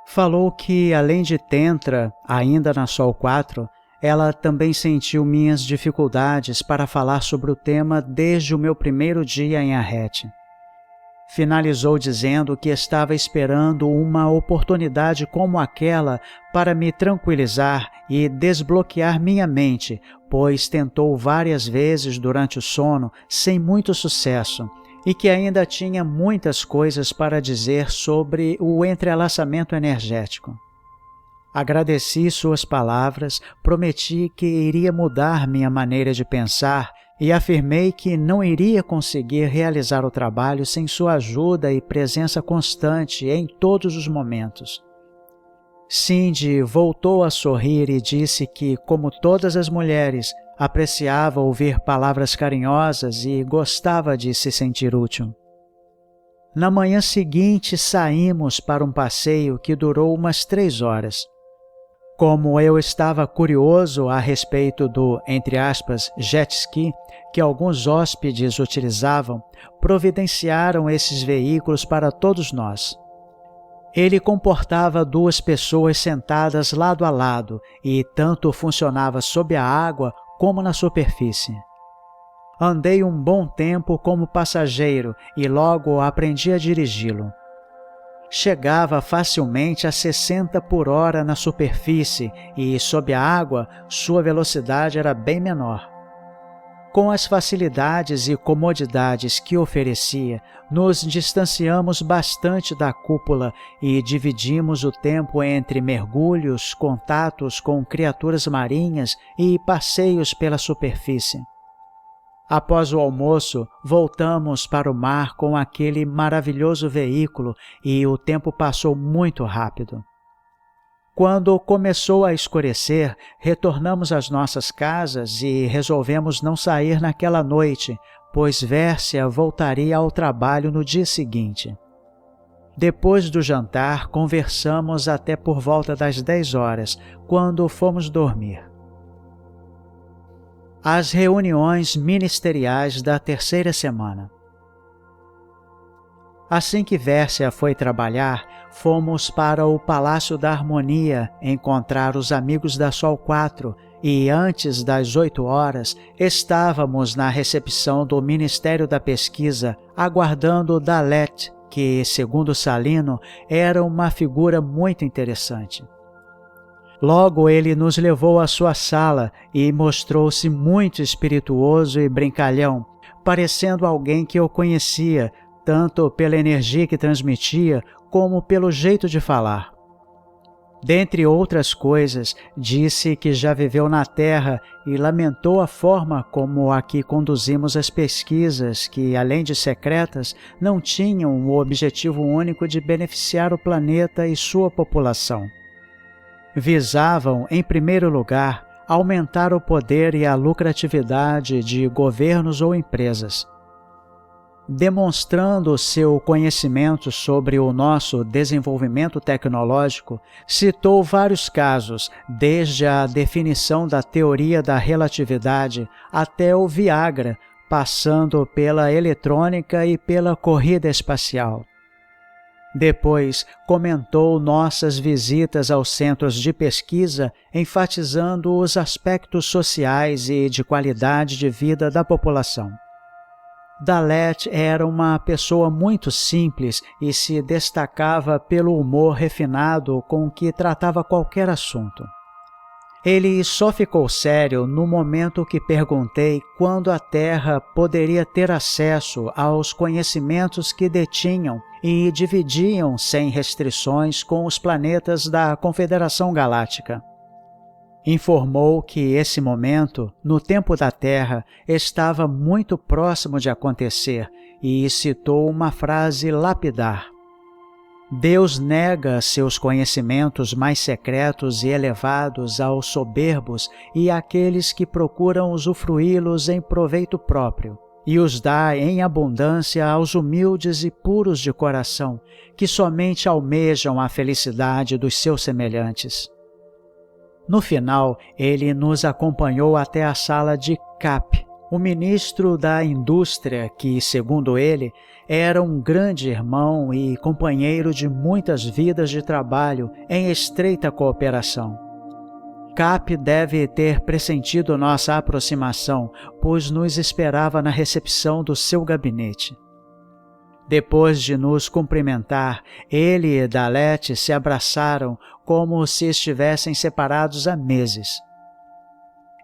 Falou que, além de Tentra, ainda na Sol 4, ela também sentiu minhas dificuldades para falar sobre o tema desde o meu primeiro dia em Arrete. Finalizou dizendo que estava esperando uma oportunidade como aquela para me tranquilizar e desbloquear minha mente, pois tentou várias vezes durante o sono sem muito sucesso, e que ainda tinha muitas coisas para dizer sobre o entrelaçamento energético. Agradeci suas palavras, prometi que iria mudar minha maneira de pensar e afirmei que não iria conseguir realizar o trabalho sem sua ajuda e presença constante em todos os momentos. Cindy voltou a sorrir e disse que, como todas as mulheres, apreciava ouvir palavras carinhosas e gostava de se sentir útil. Na manhã seguinte, saímos para um passeio que durou umas 3 horas. Como eu estava curioso a respeito do, entre aspas, jet ski que alguns hóspedes utilizavam, providenciaram esses veículos para todos nós. Ele comportava 2 pessoas sentadas lado a lado e tanto funcionava sob a água como na superfície. Andei um bom tempo como passageiro e logo aprendi a dirigi-lo. Chegava facilmente a 60 por hora na superfície e, sob a água, sua velocidade era bem menor. Com as facilidades e comodidades que oferecia, nos distanciamos bastante da cúpula e dividimos o tempo entre mergulhos, contatos com criaturas marinhas e passeios pela superfície. Após o almoço, voltamos para o mar com aquele maravilhoso veículo e o tempo passou muito rápido. Quando começou a escurecer, retornamos às nossas casas e resolvemos não sair naquela noite, pois Vércia voltaria ao trabalho no dia seguinte. Depois do jantar, conversamos até por volta das 10 horas, quando fomos dormir. As reuniões ministeriais da 3ª semana. Assim que Vércia foi trabalhar, fomos para o Palácio da Harmonia encontrar os amigos da Sol 4 e antes das 8 horas estávamos na recepção do Ministério da Pesquisa aguardando Dalet, que, segundo Salino, era uma figura muito interessante. Logo ele nos levou à sua sala e mostrou-se muito espirituoso e brincalhão, parecendo alguém que eu conhecia, tanto pela energia que transmitia, como pelo jeito de falar. Dentre outras coisas, disse que já viveu na Terra e lamentou a forma como aqui conduzimos as pesquisas que, além de secretas, não tinham o objetivo único de beneficiar o planeta e sua população. Visavam, em primeiro lugar, aumentar o poder e a lucratividade de governos ou empresas. Demonstrando seu conhecimento sobre o nosso desenvolvimento tecnológico, citou vários casos, desde a definição da teoria da relatividade até o Viagra, passando pela eletrônica e pela corrida espacial. Depois, comentou nossas visitas aos centros de pesquisa, enfatizando os aspectos sociais e de qualidade de vida da população. Dalet era uma pessoa muito simples e se destacava pelo humor refinado com que tratava qualquer assunto. Ele só ficou sério no momento que perguntei quando a Terra poderia ter acesso aos conhecimentos que detinham e dividiam sem restrições com os planetas da Confederação Galáctica. Informou que esse momento, no tempo da Terra, estava muito próximo de acontecer e citou uma frase lapidar. Deus nega seus conhecimentos mais secretos e elevados aos soberbos e àqueles que procuram usufruí-los em proveito próprio, e os dá em abundância aos humildes e puros de coração, que somente almejam a felicidade dos seus semelhantes. No final, ele nos acompanhou até a sala de Cap, o ministro da Indústria que, segundo ele, era um grande irmão e companheiro de muitas vidas de trabalho em estreita cooperação. Cap deve ter pressentido nossa aproximação, pois nos esperava na recepção do seu gabinete. Depois de nos cumprimentar, ele e Dalet se abraçaram como se estivessem separados há meses.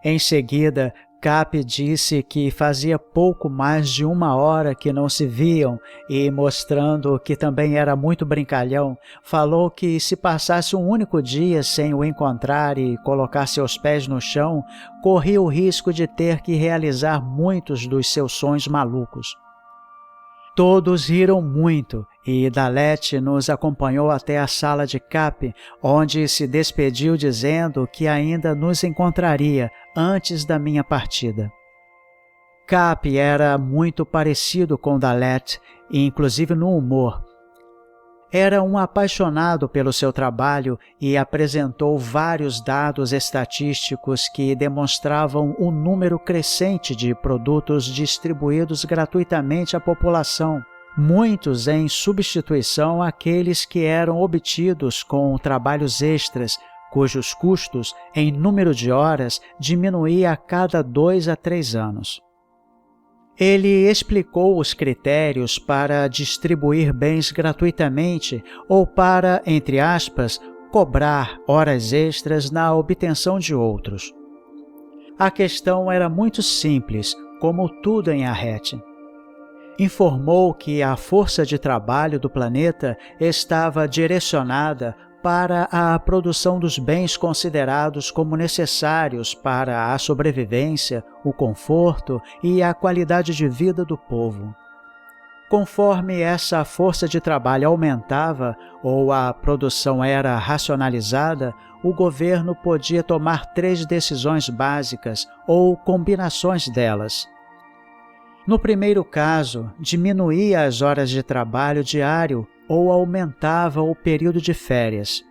Em seguida, Cap disse que fazia pouco mais de 1 hora que não se viam e, mostrando que também era muito brincalhão, falou que se passasse um único dia sem o encontrar e colocar seus pés no chão, corria o risco de ter que realizar muitos dos seus sonhos malucos. Todos riram muito e Dalet nos acompanhou até a sala de Cap, onde se despediu dizendo que ainda nos encontraria antes da minha partida. Cap era muito parecido com Dalet, inclusive no humor. Era um apaixonado pelo seu trabalho e apresentou vários dados estatísticos que demonstravam o número crescente de produtos distribuídos gratuitamente à população, muitos em substituição àqueles que eram obtidos com trabalhos extras, cujos custos, em número de horas, diminuía a cada 2 a 3 anos. Ele explicou os critérios para distribuir bens gratuitamente ou para, entre aspas, cobrar horas extras na obtenção de outros. A questão era muito simples, como tudo em Arret. Informou que a força de trabalho do planeta estava direcionada para a produção dos bens considerados como necessários para a sobrevivência, o conforto e a qualidade de vida do povo. Conforme essa força de trabalho aumentava ou a produção era racionalizada, o governo podia tomar 3 decisões básicas ou combinações delas. No primeiro caso, diminuía as horas de trabalho diário ou aumentava o período de férias.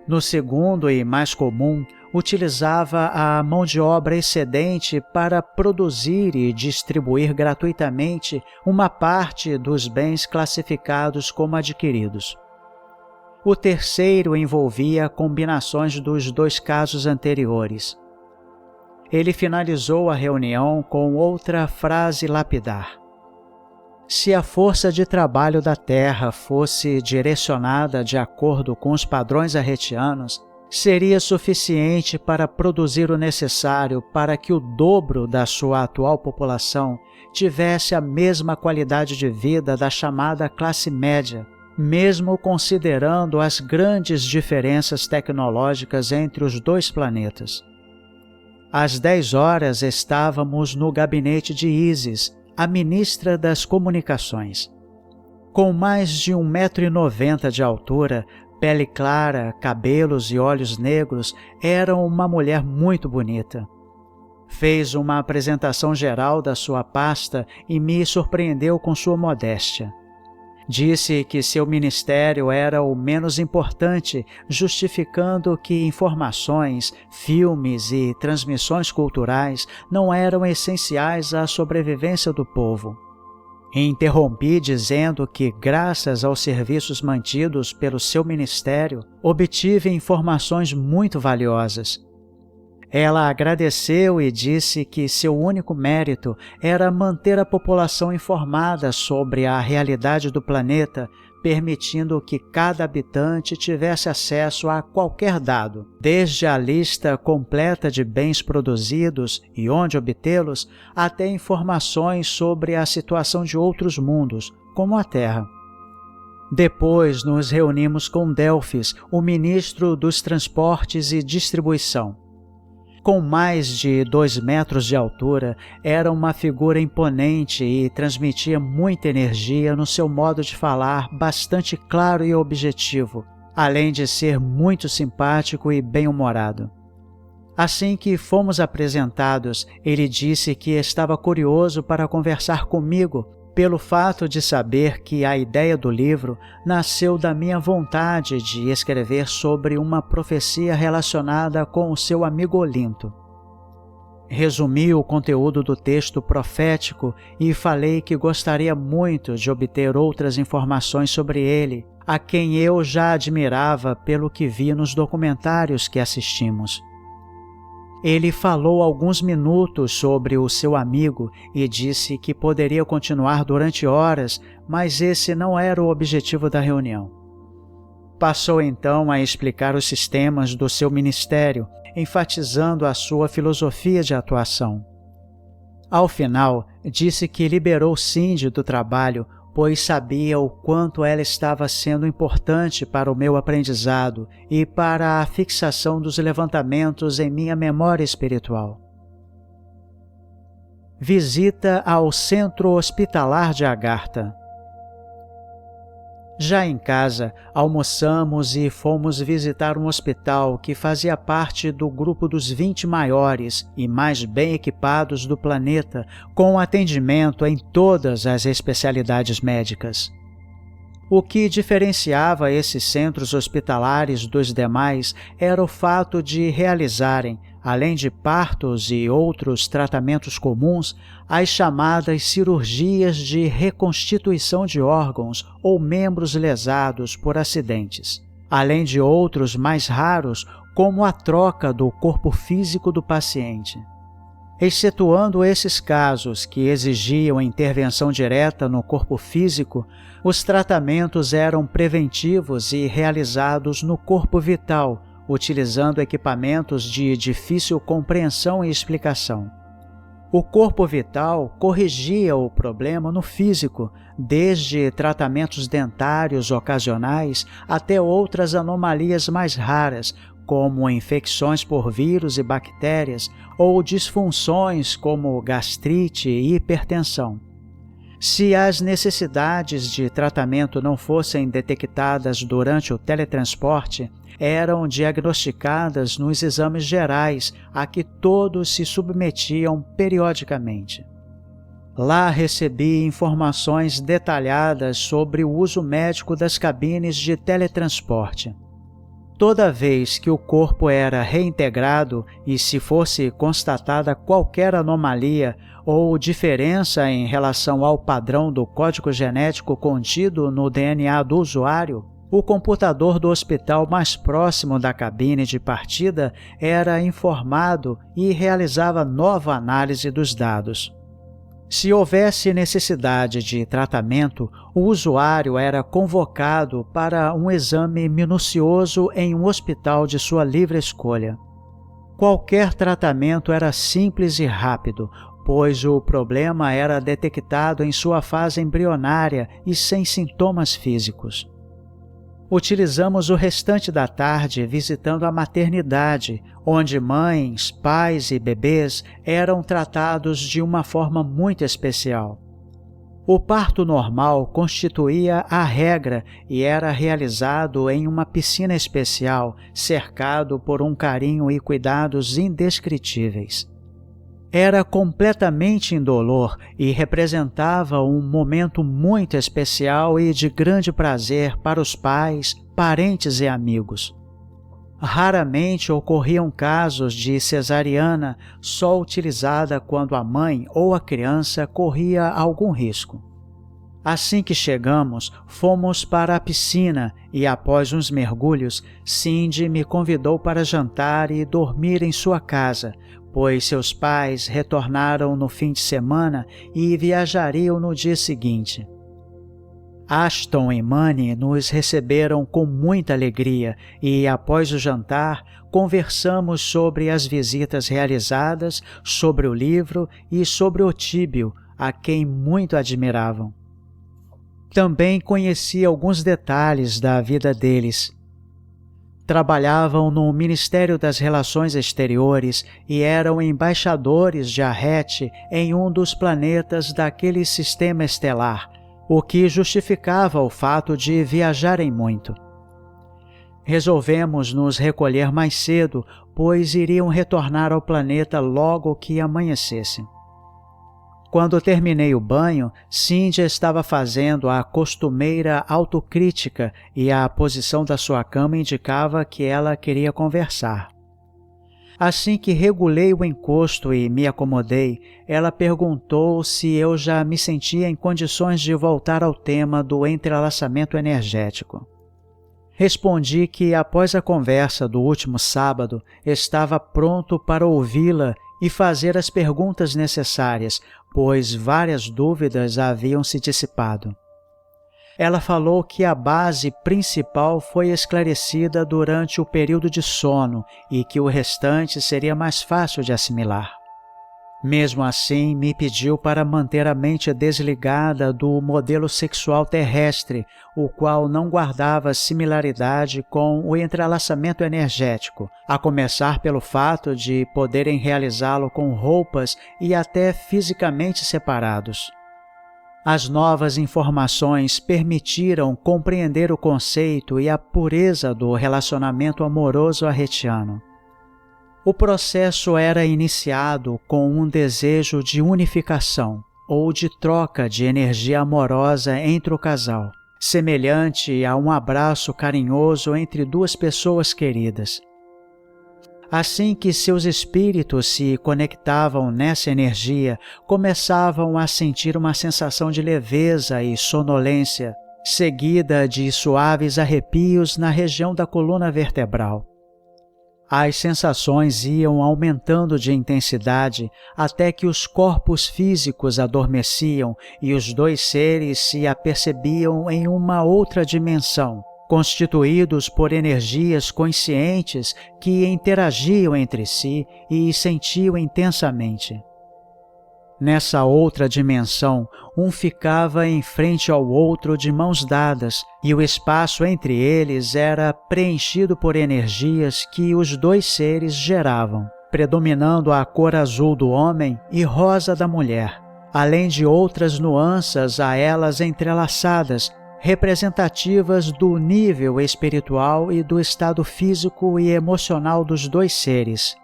No segundo e mais comum, utilizava a mão de obra excedente para produzir e distribuir gratuitamente uma parte dos bens classificados como adquiridos. O terceiro envolvia combinações dos 2 casos anteriores. Ele finalizou a reunião com outra frase lapidar. Se a força de trabalho da Terra fosse direcionada de acordo com os padrões arretianos, seria suficiente para produzir o necessário para que o dobro da sua atual população tivesse a mesma qualidade de vida da chamada classe média, mesmo considerando as grandes diferenças tecnológicas entre os 2 planetas. Às 10 horas estávamos no gabinete de Isis, a ministra das comunicações. Com mais de 1,90 m de altura, pele clara, cabelos e olhos negros, era uma mulher muito bonita. Fez uma apresentação geral da sua pasta e me surpreendeu com sua modéstia. Disse que seu ministério era o menos importante, justificando que informações, filmes e transmissões culturais não eram essenciais à sobrevivência do povo. Interrompi dizendo que, graças aos serviços mantidos pelo seu ministério, obtive informações muito valiosas. Ela agradeceu e disse que seu único mérito era manter a população informada sobre a realidade do planeta, permitindo que cada habitante tivesse acesso a qualquer dado, desde a lista completa de bens produzidos e onde obtê-los, até informações sobre a situação de outros mundos, como a Terra. Depois nos reunimos com Delphis, o ministro dos Transportes e Distribuição. Com mais de 2 metros de altura, era uma figura imponente e transmitia muita energia no seu modo de falar, bastante claro e objetivo, além de ser muito simpático e bem-humorado. Assim que fomos apresentados, ele disse que estava curioso para conversar comigo, pelo fato de saber que a ideia do livro nasceu da minha vontade de escrever sobre uma profecia relacionada com o seu amigo Olinto. Resumi o conteúdo do texto profético e falei que gostaria muito de obter outras informações sobre ele, a quem eu já admirava pelo que vi nos documentários que assistimos. Ele falou alguns minutos sobre o seu amigo e disse que poderia continuar durante horas, mas esse não era o objetivo da reunião. Passou então a explicar os sistemas do seu ministério, enfatizando a sua filosofia de atuação. Ao final, disse que liberou Cindy do trabalho, pois sabia o quanto ela estava sendo importante para o meu aprendizado e para a fixação dos levantamentos em minha memória espiritual. Visita ao Centro Hospitalar de Agartha. Já em casa, almoçamos e fomos visitar um hospital que fazia parte do grupo dos 20 maiores e mais bem equipados do planeta, com atendimento em todas as especialidades médicas. O que diferenciava esses centros hospitalares dos demais era o fato de realizarem, além de partos e outros tratamentos comuns, as chamadas cirurgias de reconstituição de órgãos ou membros lesados por acidentes, além de outros mais raros, como a troca do corpo físico do paciente. Excetuando esses casos que exigiam intervenção direta no corpo físico, os tratamentos eram preventivos e realizados no corpo vital, utilizando equipamentos de difícil compreensão e explicação. O corpo vital corrigia o problema no físico, desde tratamentos dentários ocasionais até outras anomalias mais raras, como infecções por vírus e bactérias, ou disfunções como gastrite e hipertensão. Se as necessidades de tratamento não fossem detectadas durante o teletransporte, eram diagnosticadas nos exames gerais a que todos se submetiam periodicamente. Lá recebi informações detalhadas sobre o uso médico das cabines de teletransporte. Toda vez que o corpo era reintegrado e se fosse constatada qualquer anomalia ou diferença em relação ao padrão do código genético contido no DNA do usuário, o computador do hospital mais próximo da cabine de partida era informado e realizava nova análise dos dados. Se houvesse necessidade de tratamento, o usuário era convocado para um exame minucioso em um hospital de sua livre escolha. Qualquer tratamento era simples e rápido, pois o problema era detectado em sua fase embrionária e sem sintomas físicos. Utilizamos o restante da tarde visitando a maternidade, onde mães, pais e bebês eram tratados de uma forma muito especial. O parto normal constituía a regra e era realizado em uma piscina especial, cercado por um carinho e cuidados indescritíveis. Era completamente indolor e representava um momento muito especial e de grande prazer para os pais, parentes e amigos. Raramente ocorriam casos de cesariana só utilizada quando a mãe ou a criança corria algum risco. Assim que chegamos, fomos para a piscina e, após uns mergulhos, Cindy me convidou para jantar e dormir em sua casa, pois seus pais retornaram no fim de semana e viajariam no dia seguinte. Ashton e Manny nos receberam com muita alegria e, após o jantar, conversamos sobre as visitas realizadas, sobre o livro e sobre Otíbio, a quem muito admiravam. Também conheci alguns detalhes da vida deles. Trabalhavam no Ministério das Relações Exteriores e eram embaixadores de Arrete em um dos planetas daquele sistema estelar, o que justificava o fato de viajarem muito. Resolvemos nos recolher mais cedo, pois iriam retornar ao planeta logo que amanhecesse. Quando terminei o banho, Cindy estava fazendo a costumeira autocrítica e a posição da sua cama indicava que ela queria conversar. Assim que regulei o encosto e me acomodei, ela perguntou se eu já me sentia em condições de voltar ao tema do entrelaçamento energético. Respondi que, após a conversa do último sábado, estava pronto para ouvi-la e fazer as perguntas necessárias, pois várias dúvidas haviam se dissipado. Ela falou que a base principal foi esclarecida durante o período de sono e que o restante seria mais fácil de assimilar. Mesmo assim, me pediu para manter a mente desligada do modelo sexual terrestre, o qual não guardava similaridade com o entrelaçamento energético, a começar pelo fato de poderem realizá-lo com roupas e até fisicamente separados. As novas informações permitiram compreender o conceito e a pureza do relacionamento amoroso arretiano. O processo era iniciado com um desejo de unificação ou de troca de energia amorosa entre o casal, semelhante a um abraço carinhoso entre duas pessoas queridas. Assim que seus espíritos se conectavam nessa energia, começavam a sentir uma sensação de leveza e sonolência, seguida de suaves arrepios na região da coluna vertebral. As sensações iam aumentando de intensidade até que os corpos físicos adormeciam e os dois seres se apercebiam em uma outra dimensão, constituídos por energias conscientes que interagiam entre si e sentiam intensamente. Nessa outra dimensão, um ficava em frente ao outro de mãos dadas, e o espaço entre eles era preenchido por energias que os dois seres geravam, predominando a cor azul do homem e rosa da mulher, além de outras nuances a elas entrelaçadas, representativas do nível espiritual e do estado físico e emocional dos dois seres.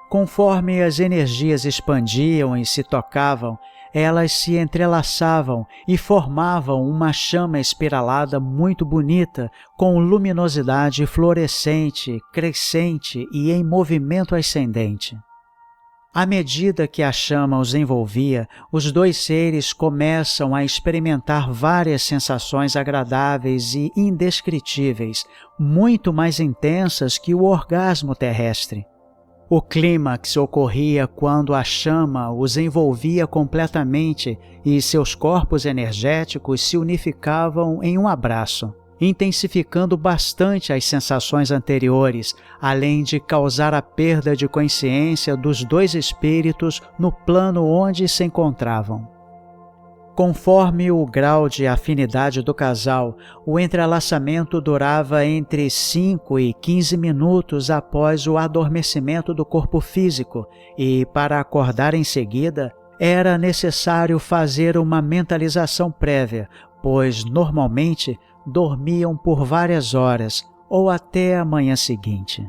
Conforme as energias expandiam e se tocavam, elas se entrelaçavam e formavam uma chama espiralada muito bonita, com luminosidade fluorescente, crescente e em movimento ascendente. À medida que a chama os envolvia, os dois seres começam a experimentar várias sensações agradáveis e indescritíveis, muito mais intensas que o orgasmo terrestre. O clímax ocorria quando a chama os envolvia completamente e seus corpos energéticos se unificavam em um abraço, intensificando bastante as sensações anteriores, além de causar a perda de consciência dos dois espíritos no plano onde se encontravam. Conforme o grau de afinidade do casal, o entrelaçamento durava entre 5 e 15 minutos após o adormecimento do corpo físico e, para acordar em seguida, era necessário fazer uma mentalização prévia, pois, normalmente, dormiam por várias horas ou até a manhã seguinte.